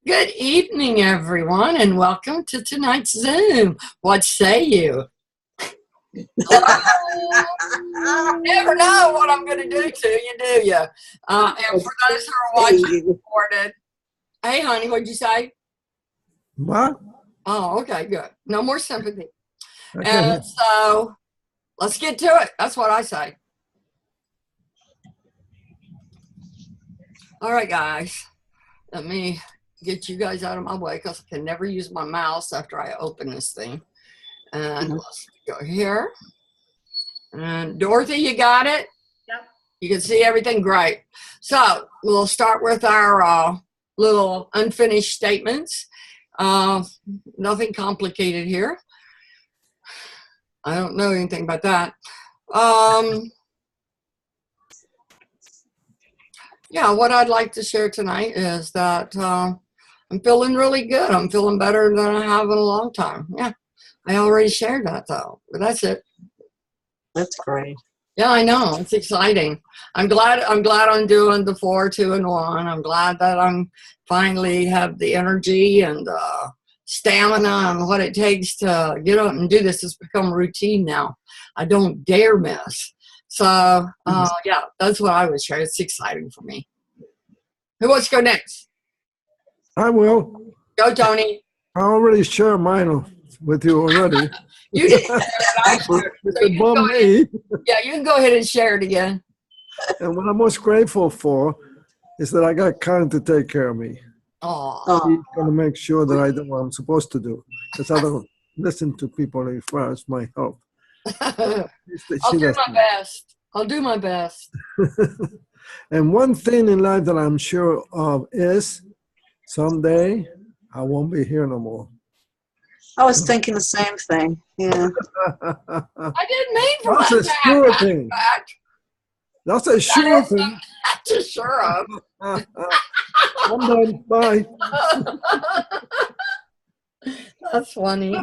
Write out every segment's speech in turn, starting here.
Good evening, everyone, and welcome to tonight's Zoom. What say you? Never know what I'm going to do to you, do you? And for those who are watching recorded, hey, honey, what'd you say? What? Oh, okay, good. No more sympathy. Okay. And so let's get to it. That's what I say. All right, guys. Let me get you guys out of my way because I can never use my mouse after I open this thing. And let's go here. And Dorothy, you got it? Yep. You can see everything great. So we'll start with our little unfinished statements. Nothing complicated here. I don't know anything about that. Yeah, what I'd like to share tonight is that I'm feeling really good. I'm feeling better than I have in a long time. Yeah, I already shared that though, but that's it. That's great. Yeah, I know. It's exciting. I'm glad I'm doing the 4, 2, and 1. I'm glad that I'm finally have the energy and stamina and what it takes to get up and do this. It's become routine now. I don't dare miss. So yeah, that's what I would share. It's exciting for me. Who wants to go next? I will. Go, Tony. I already shared mine with you already. You did. I shared. So you can go ahead. Yeah, you can go ahead and share it again. And what I'm most grateful for is that I got Karen to take care of me. Oh, She's going to make sure that I do what I'm supposed to do. Because I don't listen to people as far as my health. I'll do my best. I'll do my best. And one thing in life that I'm sure of is someday I won't be here no more. I was thinking the same thing. Yeah. I didn't mean for That's that a to sure happen. thing. That's a sure thing. That's a sure of. I'm done. Bye. That's funny.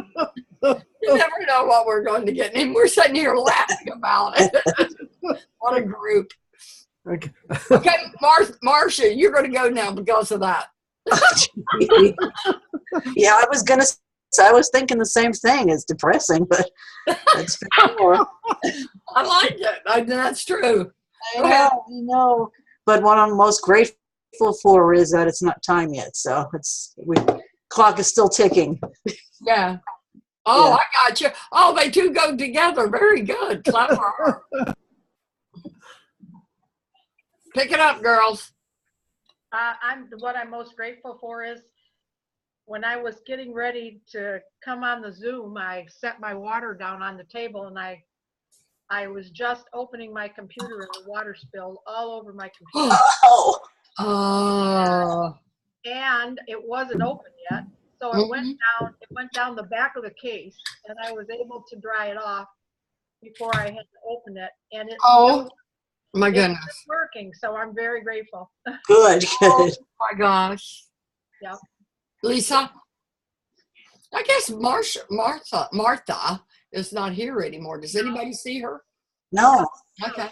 You never know what we're going to get. And we're sitting here laughing about it. What a group. Okay. Okay, Marcia, you're going to go now because of that. Yeah, I was thinking the same thing. It's depressing, but it's for sure. I like it. That's true. I know. But what I'm most grateful for is that it's not time yet. So clock is still ticking. Yeah. Oh, Yeah. I got you. Oh, they two go together. Very good. Clap for her. Pick it up, girls. What I'm most grateful for is when I was getting ready to come on the Zoom, I set my water down on the table and I was just opening my computer and the water spilled all over my computer. Oh. And it wasn't open yet. So it went down the back of the case and I was able to dry it off before I had to open it. And My goodness. It's working, so I'm very grateful. Good. Oh my gosh. Yeah. Lisa? I guess Martha is not here anymore. Does anybody see her? No. Okay.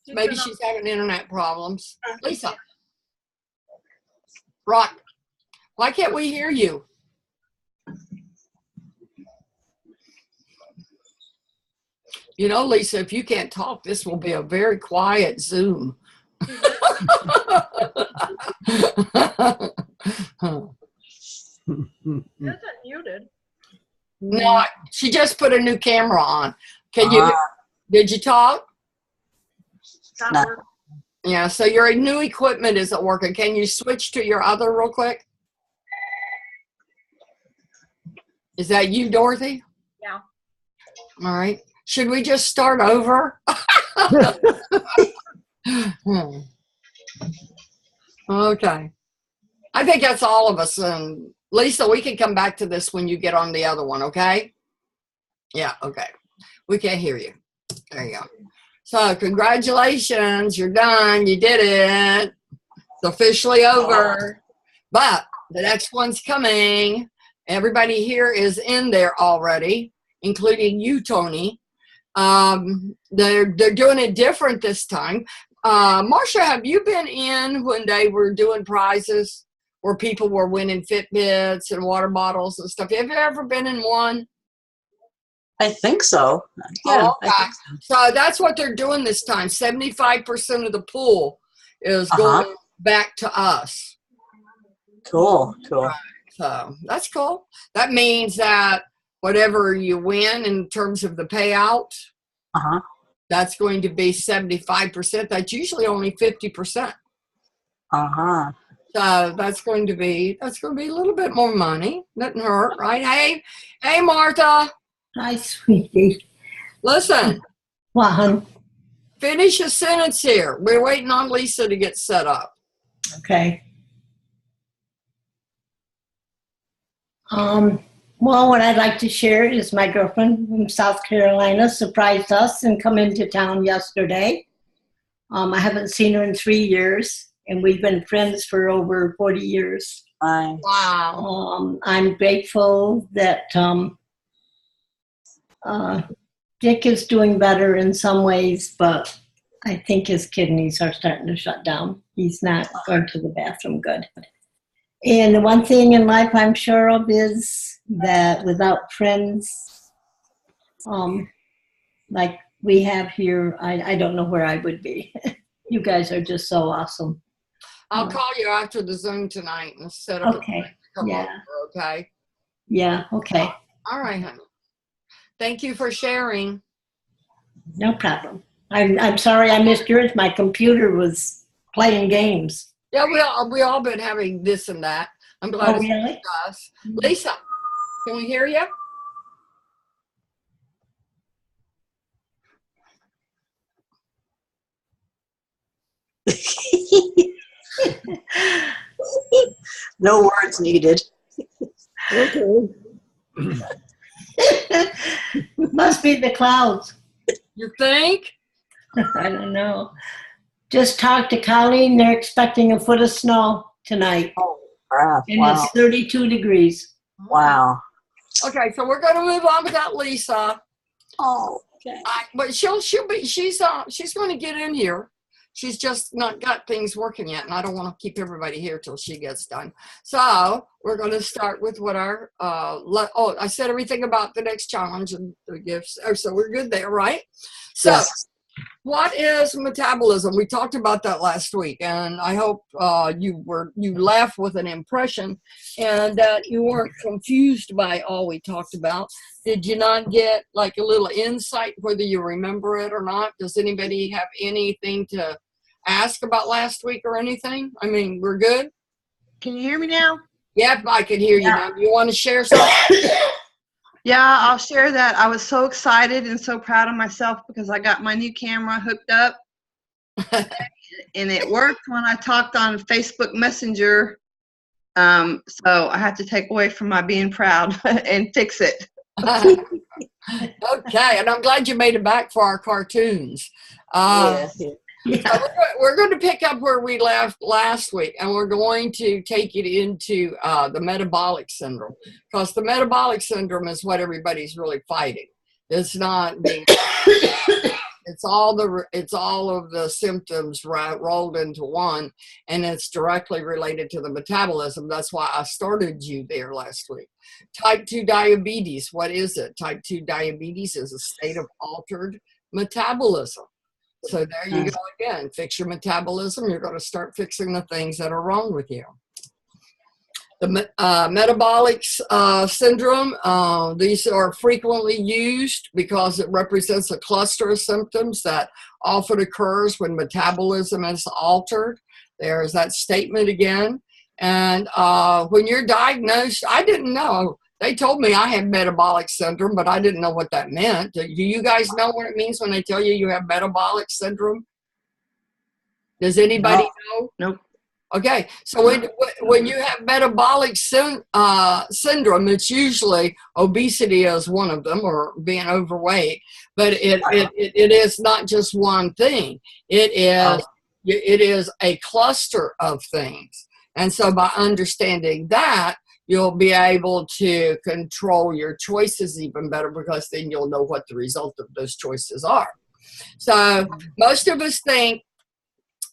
Maybe she's having internet problems. Lisa. Rock. Why can't we hear you? You know, Lisa, if you can't talk, this will be a very quiet Zoom. Isn't muted. No, she just put a new camera on. Did you talk? Not working. Yeah, so your new equipment isn't working. Can you switch to your other real quick? Is that you, Dorothy? Yeah. All right. Should we just start over? Okay. I think that's all of us. And Lisa, we can come back to this when you get on the other one, okay? Yeah, okay. We can't hear you. There you go. So congratulations. You're done. You did it. It's officially over. But the next one's coming. Everybody here is in there already, including you, Tony. They're doing it different this time. Marcia, have you been in when they were doing prizes? where people were winning Fitbits and water bottles and stuff. Have you ever been in one? I think so. Yeah. Oh, okay. So that's what they're doing this time. 75% of the pool is going back to us. Cool. So that's cool. That means that whatever you win in terms of the payout, that's going to be 75%. That's usually only 50%. So that's going to be a little bit more money. Doesn't hurt, right? Hey, Martha. Hi, sweetie. Listen. What, hon? Finish a sentence here. We're waiting on Lisa to get set up. Okay. Well, what I'd like to share is my girlfriend from South Carolina surprised us and come into town yesterday. I haven't seen her in 3 years, and we've been friends for over 40 years. Nice. Wow. I'm grateful that Dick is doing better in some ways, but I think his kidneys are starting to shut down. He's not going to the bathroom good. And the one thing in life I'm sure of is that without friends like we have here, I don't know where I would be. You guys are just so awesome. I'll call you after the Zoom tonight and set up. Okay. Come Yeah. over, okay. Yeah. Okay. All right, honey. Thank you for sharing. No problem. I'm sorry I missed yours. My computer was playing games. Yeah, we all been having this and that. I'm glad it's Really? with us. Lisa, can we hear you? No words needed. Okay. Must be the clouds. You think? I don't know. Just talked to Colleen. They're expecting a foot of snow tonight. Oh, crap. And Wow. it's 32 degrees. Wow. Okay, so we're going to move on without Lisa. Oh, okay. But she's going to get in here. She's just not got things working yet, and I don't want to keep everybody here till she gets done. So we're going to start with what our I said everything about the next challenge and the gifts. Oh, so we're good there, right? So Yes. what is metabolism? We talked about that last week, and I hope you left with an impression and that you weren't confused by all we talked about. Did you not get like a little insight whether you remember it or not? Does anybody have anything to ask about last week or anything? I mean, we're good? Can you hear me now? Yep, I can hear you now. You want to share something? Yeah, I'll share that. I was so excited and so proud of myself because I got my new camera hooked up and it worked when I talked on Facebook Messenger. So I had to take away from my being proud and fix it. Okay, and I'm glad you made it back for our cartoons. Yeah. So we're going to pick up where we left last week, and we're going to take it into the metabolic syndrome, because the metabolic syndrome is what everybody's really fighting. It's not being, it's all of the symptoms rolled into one, and it's directly related to the metabolism. That's why I started you there last week. Type 2 diabetes, what is it? Type 2 diabetes is a state of altered metabolism. So there you go again. Fix your metabolism. You're going to start fixing the things that are wrong with you. The metabolic syndrome, these are frequently used because it represents a cluster of symptoms that often occurs when metabolism is altered. There's that statement again. And when you're diagnosed, I didn't know. They told me I had metabolic syndrome, but I didn't know what that meant. Do you guys know what it means when they tell you you have metabolic syndrome? Does anybody know? Nope. Okay, so when you have metabolic syndrome, it's usually obesity is one of them, or being overweight. But it is not just one thing. It is a cluster of things. And so by understanding that, you'll be able to control your choices even better, because then you'll know what the result of those choices are. So most of us think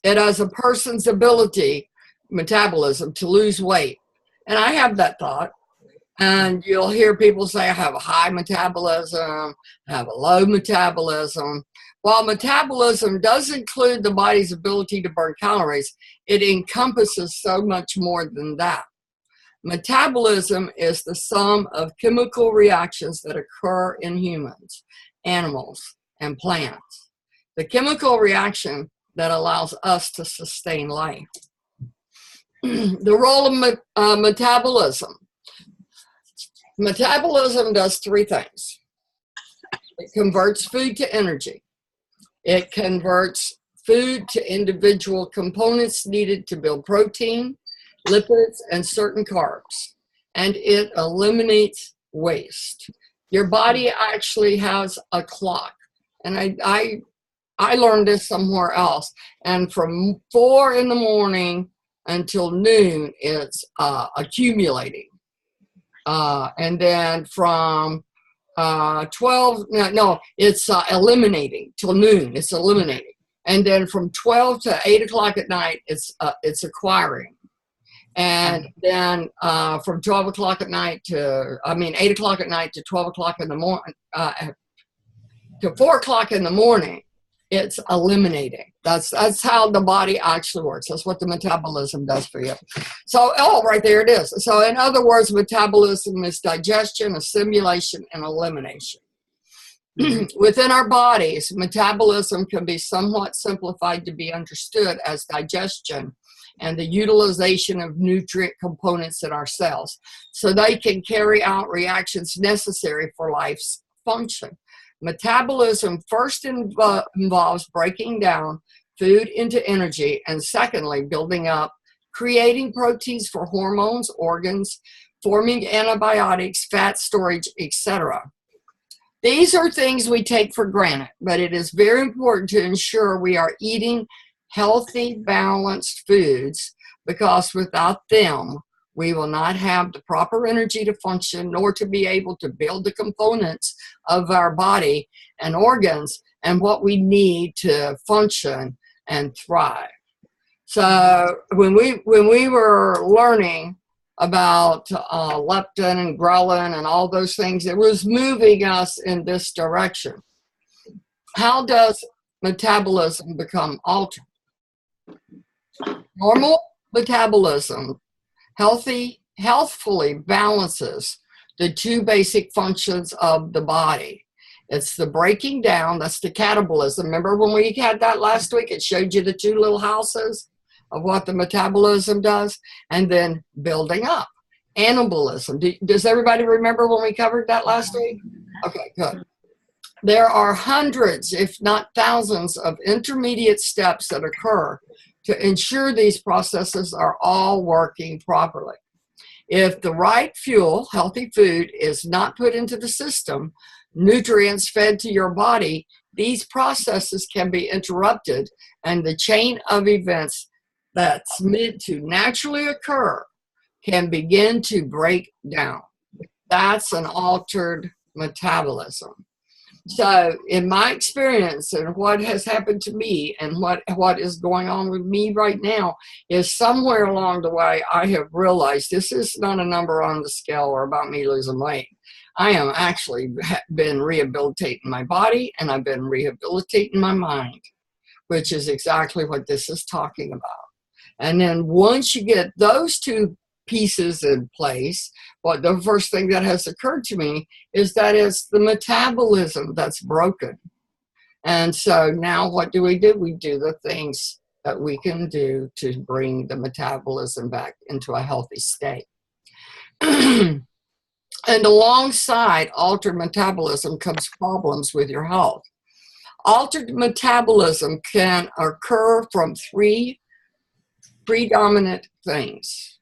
that as a person's ability metabolism to lose weight. And I have that thought. And you'll hear people say, I have a high metabolism, I have a low metabolism. While metabolism does include the body's ability to burn calories, it encompasses so much more than that. Metabolism is the sum of chemical reactions that occur in humans, animals, and plants. The chemical reaction that allows us to sustain life. The role of metabolism. Metabolism does three things. It converts food to energy. It converts food to individual components needed to build protein, lipids, and certain carbs. And it eliminates waste. Your body actually has a clock. And I learned this somewhere else. And from 4 in the morning until noon, it's accumulating. And then from 12, it's eliminating till noon. It's eliminating. And then from 12 to 8 o'clock at night, it's acquiring. And then from 12 o'clock at night to, 8 o'clock at night to 12 o'clock in the morning, to 4 o'clock in the morning, it's eliminating. That's how the body actually works. That's what the metabolism does for you. So, right there it is. So in other words, metabolism is digestion, assimilation, and elimination. Within our bodies, metabolism can be somewhat simplified to be understood as digestion and the utilization of nutrient components in our cells, so they can carry out reactions necessary for life's function. Metabolism first involves breaking down food into energy, and secondly, building up, creating proteins for hormones, organs, forming antibiotics, fat storage, etc. These are things we take for granted, but it is very important to ensure we are eating healthy, balanced foods, because without them, we will not have the proper energy to function, nor to be able to build the components of our body and organs and what we need to function and thrive. So when we were learning about leptin and ghrelin and all those things, it was moving us in this direction. How does metabolism become altered? Normal metabolism healthfully balances the two basic functions of the body. It's the breaking down, that's the catabolism. Remember when we had that last week, it showed you the two little houses of what the metabolism does, and then building up, anabolism. Does everybody remember when we covered that last week? Okay, good. There are hundreds, if not thousands, of intermediate steps that occur to ensure these processes are all working properly. If the right fuel, healthy food, is not put into the system, nutrients fed to your body, these processes can be interrupted, and the chain of events that's meant to naturally occur can begin to break down. That's an altered metabolism. So in my experience and what has happened to me and what is going on with me right now is somewhere along the way I have realized this is not a number on the scale or about me losing weight. I am actually been rehabilitating my body, and I've been rehabilitating my mind, which is exactly what this is talking about. And then once you get those two pieces in place, the first thing that has occurred to me is that it's the metabolism that's broken. And so now what do? We do the things that we can do to bring the metabolism back into a healthy state. And alongside altered metabolism comes problems with your health. Altered metabolism can occur from three predominant things.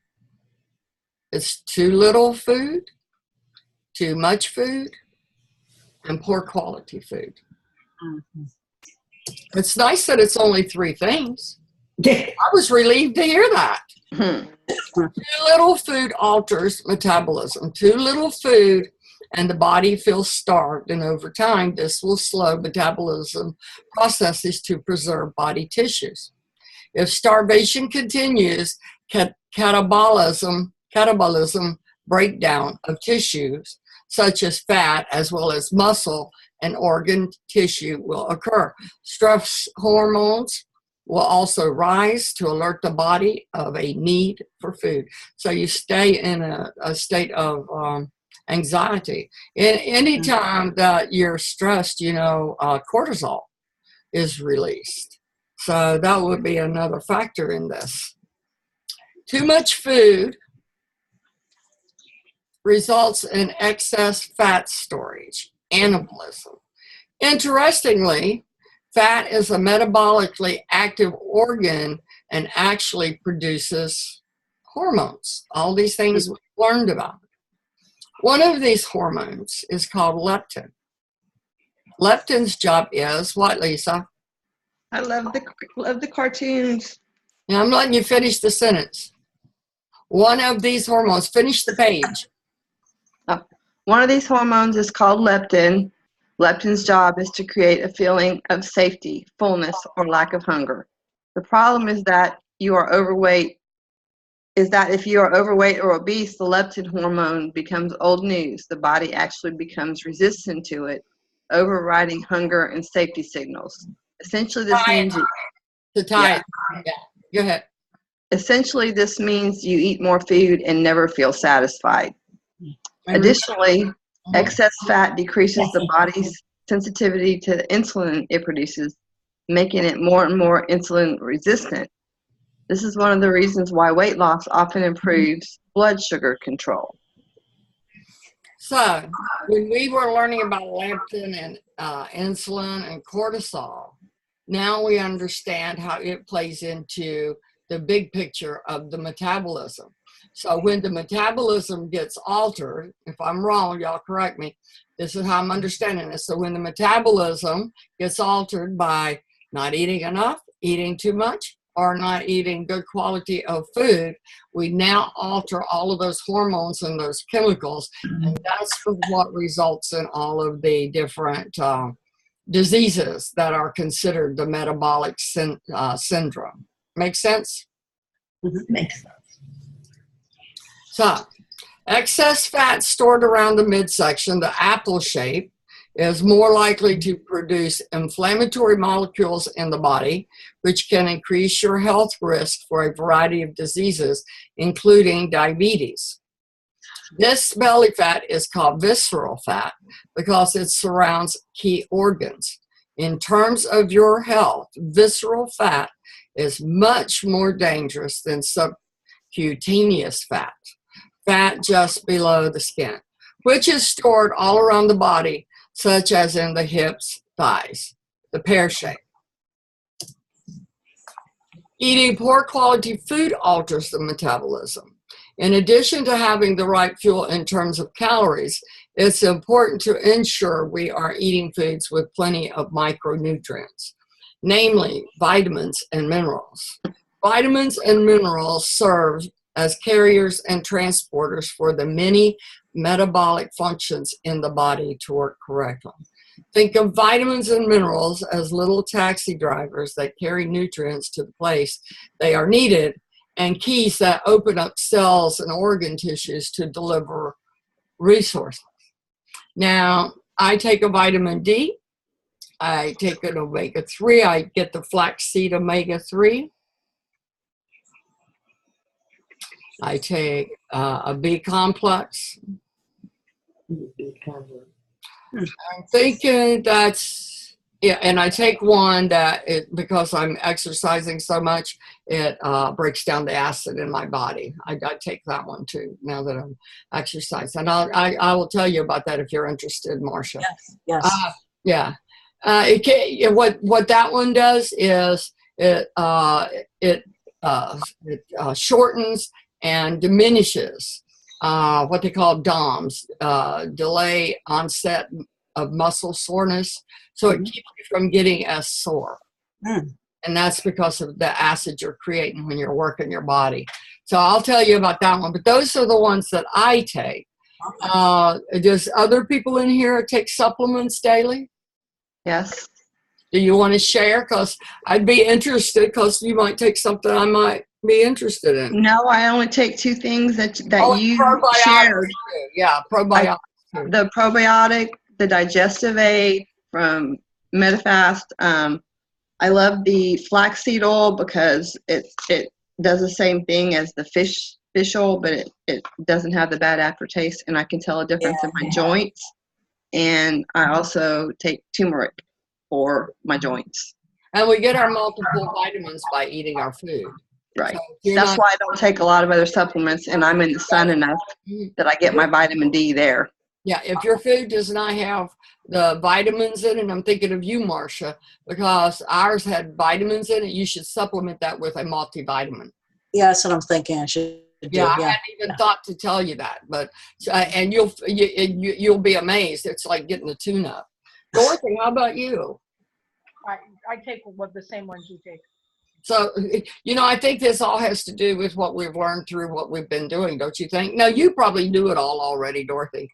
It's too little food, too much food, and poor quality food. Mm-hmm. It's nice that it's only three things. I was relieved to hear that. Too little food alters metabolism. Too little food and the body feels starved, and over time this will slow metabolism processes to preserve body tissues. If starvation continues, catabolism breakdown of tissues such as fat as well as muscle and organ tissue will occur. Stress hormones will also rise to alert the body of a need for food. So you stay in a state of anxiety. Anytime that you're stressed, cortisol is released. So that would be another factor in this. Too much food results in excess fat storage, anabolism. Interestingly, fat is a metabolically active organ and actually produces hormones. All these things we learned about. One of these hormones is called leptin. Leptin's job is what, Lisa? I love the cartoons. Now I'm letting you finish the sentence. One of these hormones, finish the page. One of these hormones is called leptin. Leptin's job is to create a feeling of safety, fullness, or lack of hunger. The problem is that if you are overweight or obese, the leptin hormone becomes old news. The body actually becomes resistant to it, overriding hunger and safety signals. Essentially, this means Yeah, go ahead. Essentially, this means you eat more food and never feel satisfied. Additionally, excess fat decreases the body's sensitivity to the insulin it produces, making it more and more insulin resistant. This is one of the reasons why weight loss often improves blood sugar control. So, when we were learning about leptin and insulin and cortisol, now we understand how it plays into the big picture of the metabolism. So when the metabolism gets altered, if I'm wrong, y'all correct me, this is how I'm understanding this. So when the metabolism gets altered by not eating enough, eating too much, or not eating good quality of food, we now alter all of those hormones and those chemicals, and that's what results in all of the different diseases that are considered the metabolic syndrome. Make sense? Makes sense. So, excess fat stored around the midsection, the apple shape, is more likely to produce inflammatory molecules in the body, which can increase your health risk for a variety of diseases, including diabetes. This belly fat is called visceral fat because it surrounds key organs. In terms of your health, visceral fat is much more dangerous than subcutaneous fat, fat just below the skin, which is stored all around the body, such as in the hips, thighs, the pear shape. Eating poor quality food alters the metabolism. In addition to having the right fuel in terms of calories, it's important to ensure we are eating foods with plenty of micronutrients, namely vitamins and minerals. Vitamins and minerals serve as carriers and transporters for the many metabolic functions in the body to work correctly. Think of vitamins and minerals as little taxi drivers that carry nutrients to the place they are needed, and keys that open up cells and organ tissues to deliver resources. Now, I take a vitamin D, I take an omega-3, I get the flaxseed omega-3. I take a B complex. I'm thinking that's, yeah, and I take one that, because I'm exercising so much, it breaks down the acid in my body. I take that one too, now that I'm exercising. And I will tell you about that if you're interested, Marcia. Yes. Yeah. What that one does is it shortens and diminishes what they call DOMS, delay onset of muscle soreness. So it keeps you from getting as sore. And that's because of the acid you're creating when you're working your body. So I'll tell you about that one. But those are the ones that I take. Does other people in here take supplements daily? Yes. Do you want to share? Because I'd be interested, because you might take something I might be interested in. No, I only take 2 things that Oh, you probiotics shared. too. Yeah, probiotics too. The probiotic, the digestive aid from Medifast. I love the flaxseed oil because it does the same thing as the fish oil, but it doesn't have the bad aftertaste, and I can tell a difference in my joints. And I also take turmeric for my joints. And we get our multiple vitamins by eating our food. Right. So if you're That's not- why I don't take a lot of other supplements, and I'm in the sun enough that I get my vitamin D there. Yeah, if your food does not have the vitamins in it, I'm thinking of you, Marcia, because ours had vitamins in it. You should supplement that with a multivitamin. Yeah, that's what I'm thinking. I should do. Yeah, I hadn't even thought to tell you that, but and you'll be amazed. It's like getting a tune-up. Dorothy, how about you? I take the same ones you take. So, I think this all has to do with what we've learned through what we've been doing, don't you think? No, you probably knew it all already, Dorothy.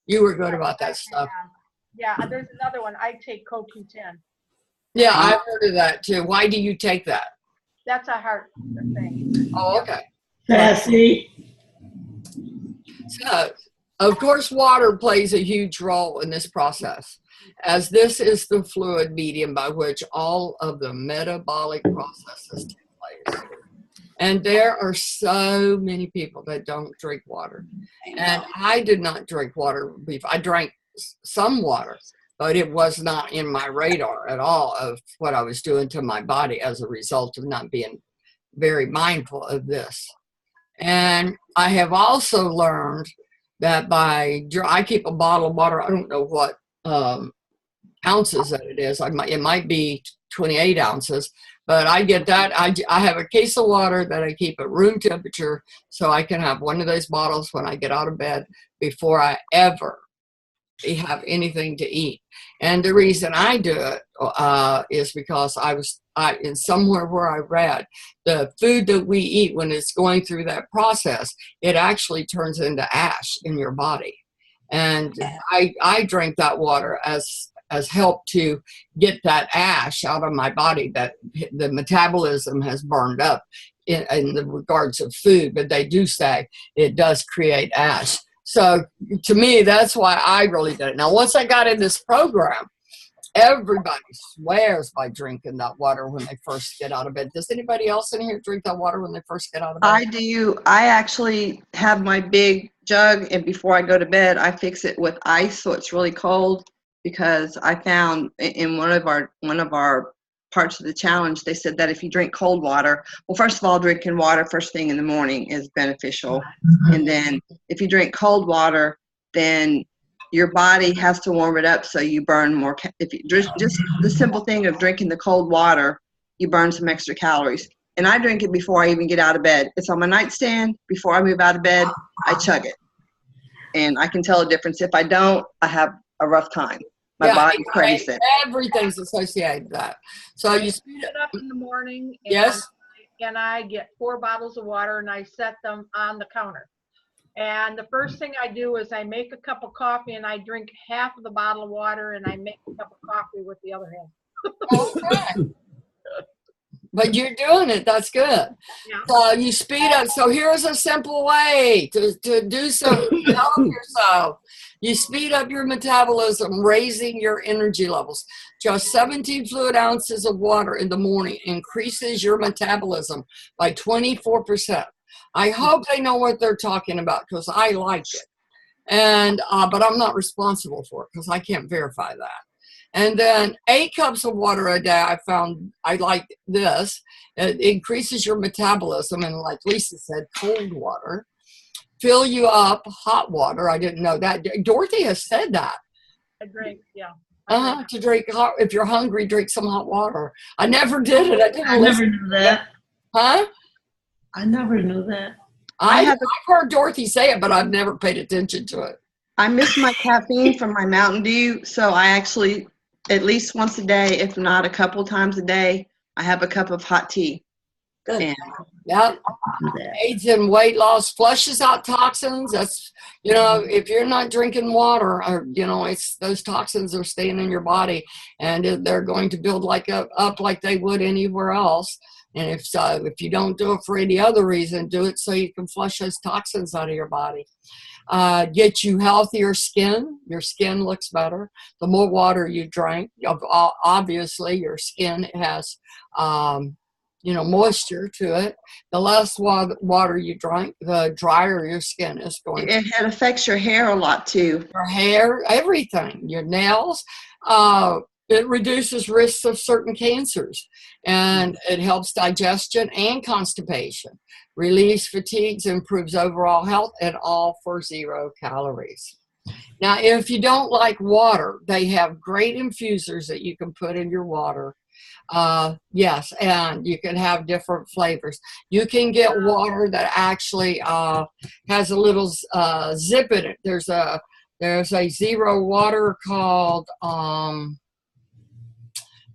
You were good about that stuff. Yeah, there's another one. I take CoQ10. Yeah, I've heard of that too. Why do you take that? That's a heart thing. Oh, okay. Sassy. So, of course, water plays a huge role in this process, as this is the fluid medium by which all of the metabolic processes take place. And there are so many people that don't drink water. And I did not drink water before. I drank some water, but it was not in my radar at all of what I was doing to my body as a result of not being very mindful of this. And I have also learned that I keep a bottle of water. I don't know what ounces that it is. It might be 28 ounces, but I get that. I have a case of water that I keep at room temperature, so I can have one of those bottles when I get out of bed before I ever have anything to eat. And the reason I do it is because in somewhere where I read the food that we eat, when it's going through that process, it actually turns into ash in your body. And I drink that water as help to get that ash out of my body that the metabolism has burned up in the regards of food, but they do say it does create ash. So to me, that's why I really did it. Now, once I got in this program, everybody swears by drinking that water when they first get out of bed. Does anybody else in here drink that water when they first get out of bed? I do. I actually have my big jug, and before I go to bed, I fix it with ice so it's really cold, because I found in one of our parts of the challenge, they said that if you drink cold water, well, first of all, drinking water first thing in the morning is beneficial. And then if you drink cold water, then your body has to warm it up, so you burn more. If you just the simple thing of drinking the cold water, you burn some extra calories. And I drink it before I even get out of bed. It's on my nightstand. Before I move out of bed, I chug it. And I can tell a difference. If I don't, I have a rough time. My body craves it. Everything's associated with that. So you speed Get up in the morning. And, Yes. And I get 4 bottles of water and I set them on the counter. And the first thing I do is I make a cup of coffee and I drink half of the bottle of water and I make a cup of coffee with the other half. Okay. But you're doing it. That's good. Yeah. So you speed up. So here's a simple way to do something to help yourself. You speed up your metabolism, raising your energy levels. Just 17 fluid ounces of water in the morning increases your metabolism by 24%. I hope they know what they're talking about, because I like it. And but I'm not responsible for it because I can't verify that. And then 8 cups of water a day, I found I like this. It increases your metabolism, and like Lisa said, cold water. Fill you up, hot water. I didn't know that. Dorothy has said that. I drink, yeah. To drink hot. If you're hungry, drink some hot water. I never did it. I didn't I never knew that. Huh? I never knew that. I've heard Dorothy say it, but I've never paid attention to it. I miss my caffeine from my Mountain Dew, so I actually, at least once a day, if not a couple times a day, I have a cup of hot tea. Good. And Yep. Do that. Aids in weight loss, flushes out toxins. That's, you know, if you're not drinking water, or, you know, it's those toxins are staying in your body, and they're going to build up like they would anywhere else. And if you don't do it for any other reason, do it so you can flush those toxins out of your body. Get you healthier skin. Your skin looks better. The more water you drink, obviously your skin has, moisture to it. The less water you drink, the drier your skin is going to be. It affects your hair a lot too. Your hair, everything, your nails. It reduces risks of certain cancers, and it helps digestion and constipation, relieves fatigues, improves overall health, and all for 0 calories. Now, if you don't like water, they have great infusers that you can put in your water. Yes, and you can have different flavors. You can get water that actually has a little zip in it. There's a zero water called,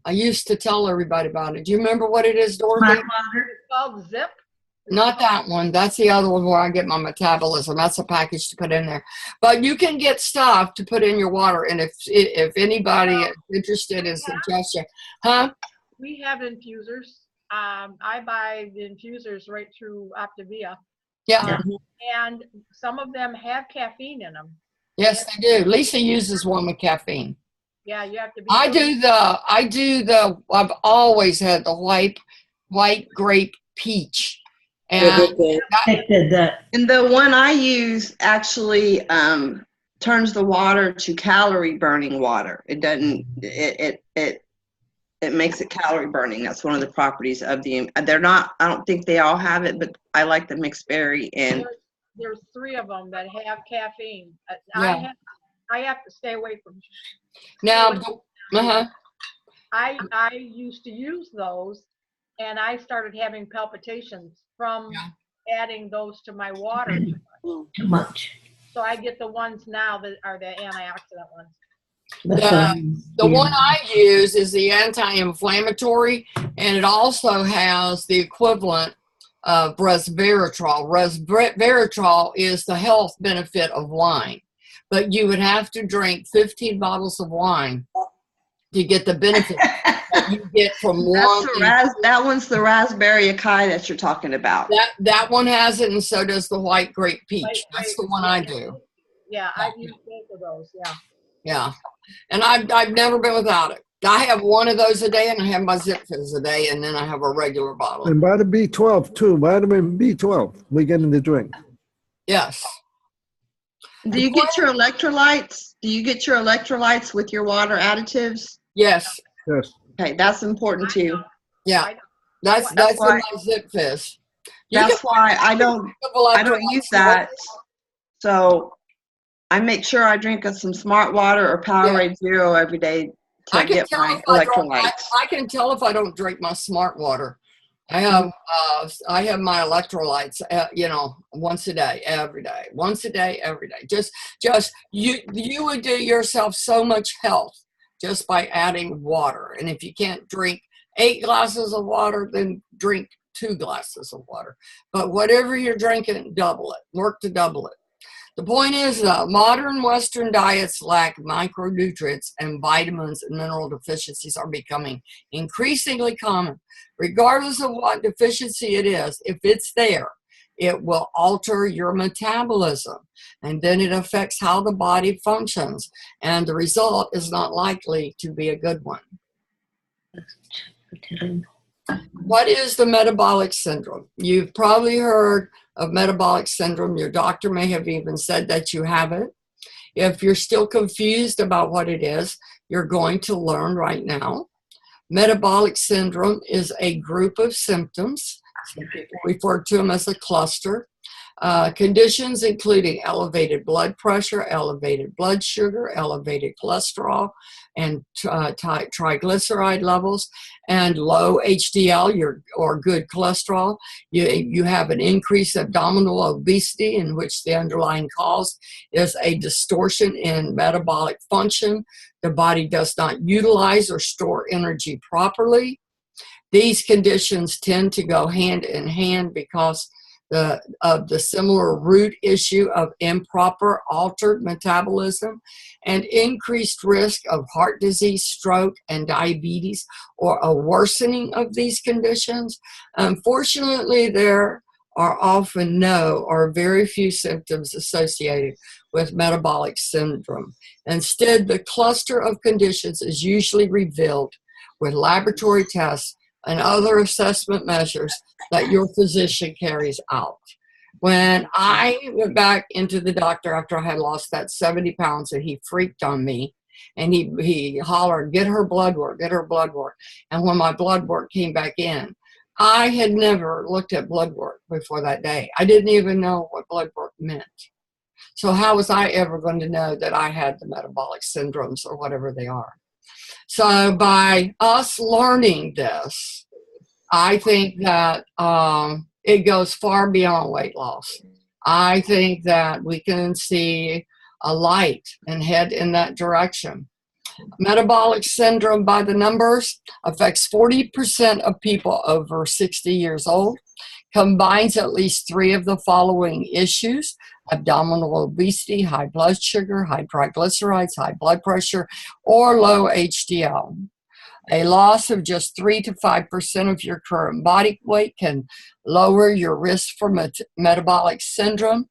I used to tell everybody about it. Do you remember what it is, Dorothy? Smart water. It's called Zip. Not that one. That's the other one where I get my metabolism. That's a package to put in there. But you can get stuff to put in your water. And if anybody is interested in suggestion, We have infusers. I buy the infusers right through Optavia. Yeah. And some of them have caffeine in them. Yes, they do. Lisa uses one with caffeine. Yeah, you have to be. I've always had the white grape peach. And I did that. And the one I use actually turns the water to calorie burning water. It doesn't. It makes it calorie burning. That's one of the properties of the. They're not. I don't think they all have it, but I like the mixed berry and. There's 3 of them that have caffeine. Yeah. I have to stay away from. Now, I used to use those, and I started having palpitations from adding those to my water. Too much. So I get the ones now that are the antioxidant ones. The one I use is the anti-inflammatory, and it also has the equivalent of resveratrol. Resveratrol is the health benefit of wine, but you would have to drink 15 bottles of wine to get the benefit that you get from one. That one's the raspberry acai that you're talking about. That one has it, and so does the white grape peach. That's the one I do. Yeah, I've used both of those. Yeah. Yeah, and I've never been without it. I have one of those a day, and I have my Zip Fizz a day, and then I have a regular bottle. And vitamin B12 too. Vitamin B12 we get in the drink. Yes. Do you get your electrolytes? Do you get your electrolytes with your water additives? Yes. Yes. Okay, that's important too. Yeah. That's in my Zip Fizz. That's why I don't use that. So I make sure I drink some Smart Water or Powerade Zero every day to get my electrolytes. I can tell if I don't drink my Smart Water. I have my electrolytes, once a day, every day. Once a day, every day. Just you would do yourself so much health just by adding water. And if you can't drink 8 glasses of water, then drink 2 glasses of water. But whatever you're drinking, double it. Work to double it. The point is, modern Western diets lack micronutrients, and vitamins and mineral deficiencies are becoming increasingly common. Regardless of what deficiency it is, if it's there, it will alter your metabolism, and then it affects how the body functions, and the result is not likely to be a good one. What is the metabolic syndrome? You've probably heard of metabolic syndrome. Your doctor may have even said that you have it. If you're still confused about what it is, you're going to learn right now. Metabolic syndrome is a group of symptoms. Some people refer to them as a cluster. Conditions including elevated blood pressure, elevated blood sugar, elevated cholesterol, and triglyceride levels, and low HDL, or good cholesterol. You have an increased abdominal obesity, in which the underlying cause is a distortion in metabolic function. The body does not utilize or store energy properly. These conditions tend to go hand in hand because of the similar root issue of improper altered metabolism and increased risk of heart disease, stroke, and diabetes, or a worsening of these conditions. Unfortunately, there are often no or very few symptoms associated with metabolic syndrome. Instead, the cluster of conditions is usually revealed with laboratory tests and other assessment measures that your physician carries out. When I went back into the doctor after I had lost that 70 pounds, and he freaked on me, and he hollered, get her blood work, get her blood work. And when my blood work came back in, I had never looked at blood work before that day. I didn't even know what blood work meant. So how was I ever going to know that I had the metabolic syndromes or whatever they are? So by us learning this, I think that it goes far beyond weight loss. I think that we can see a light and head in that direction. Metabolic syndrome, by the numbers, affects 40% of people over 60 years old, combines at least 3 of the following issues: abdominal obesity, high blood sugar, high triglycerides, high blood pressure, or low HDL. A loss of just 3 to 5% of your current body weight can lower your risk for metabolic syndrome.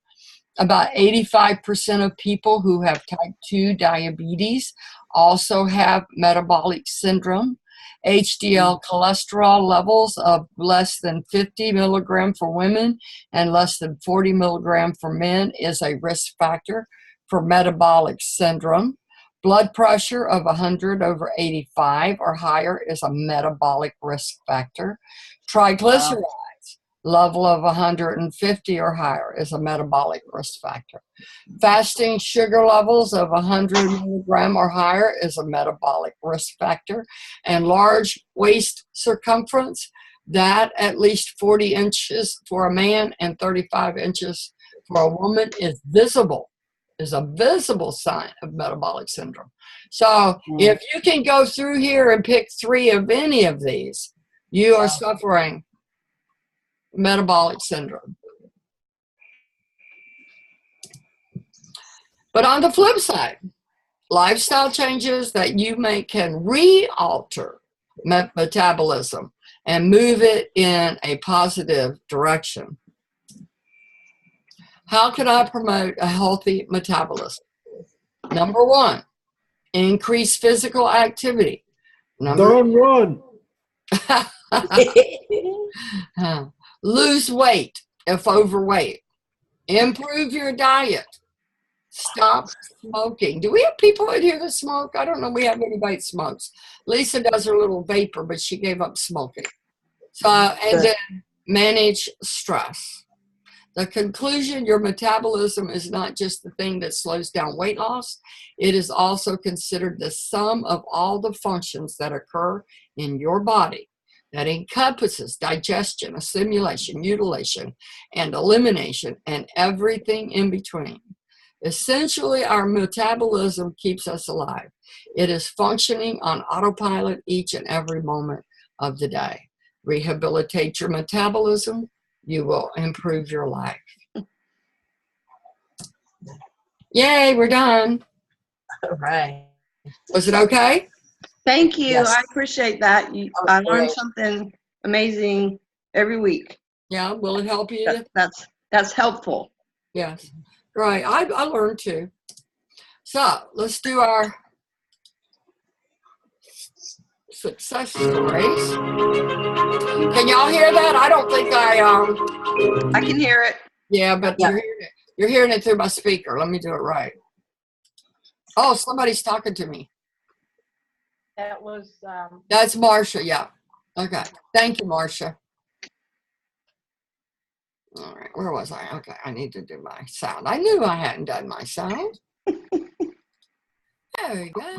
About 85% of people who have type 2 diabetes also have metabolic syndrome. HDL cholesterol levels of less than 50 milligram for women and less than 40 milligram for men is a risk factor for metabolic syndrome. Blood pressure of 100/85 or higher is a metabolic risk factor. Triglycerides level of 150 or higher is a metabolic risk factor. Fasting sugar levels of 100 milligram or higher is a metabolic risk factor. And large waist circumference, that at least 40 inches for a man and 35 inches for a woman is a visible sign of metabolic syndrome. So if you can go through here and pick 3 of any of these, you are suffering metabolic syndrome. But on the flip side, lifestyle changes that you make can re-alter metabolism and move it in a positive direction. How can I promote a healthy metabolism? Number 1, increase physical activity. Don't run. Lose weight if overweight. Improve your diet. Stop smoking. Do we have people in here that smoke? I don't know we have anybody that smokes. Lisa does her little vapor, but she gave up smoking. So, and then manage stress. The conclusion, your metabolism is not just the thing that slows down weight loss. It is also considered the sum of all the functions that occur in your body. That encompasses digestion, assimilation, mutilation, and elimination, and everything in between. Essentially, our metabolism keeps us alive. It is functioning on autopilot each and every moment of the day. Rehabilitate your metabolism, you will improve your life. Yay, we're done. All right. Was it okay? Thank you. Yes. I appreciate that. I learned something amazing every week. Yeah, will it help you? That's helpful. Yes. Right. I learned too. So let's do our success stories. Can y'all hear that? I don't think I can hear it. yeah, but Yeah. you're hearing it through my speaker. Let me do it right. Oh, somebody's talking to me. That was, That's Marcia, yeah. Okay. Thank you, Marcia. All right, where was I? Okay, I need to do my sound. I knew I hadn't done my sound. There we go.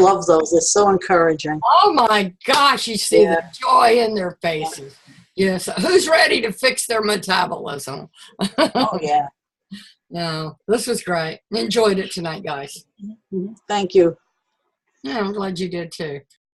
love those. They're so encouraging. Oh my gosh, you see Yeah. the joy in their faces. Yes. Who's ready to fix their metabolism? Oh, yeah. No, this was great. Enjoyed it tonight, guys. Thank you. Yeah, I'm glad you did too.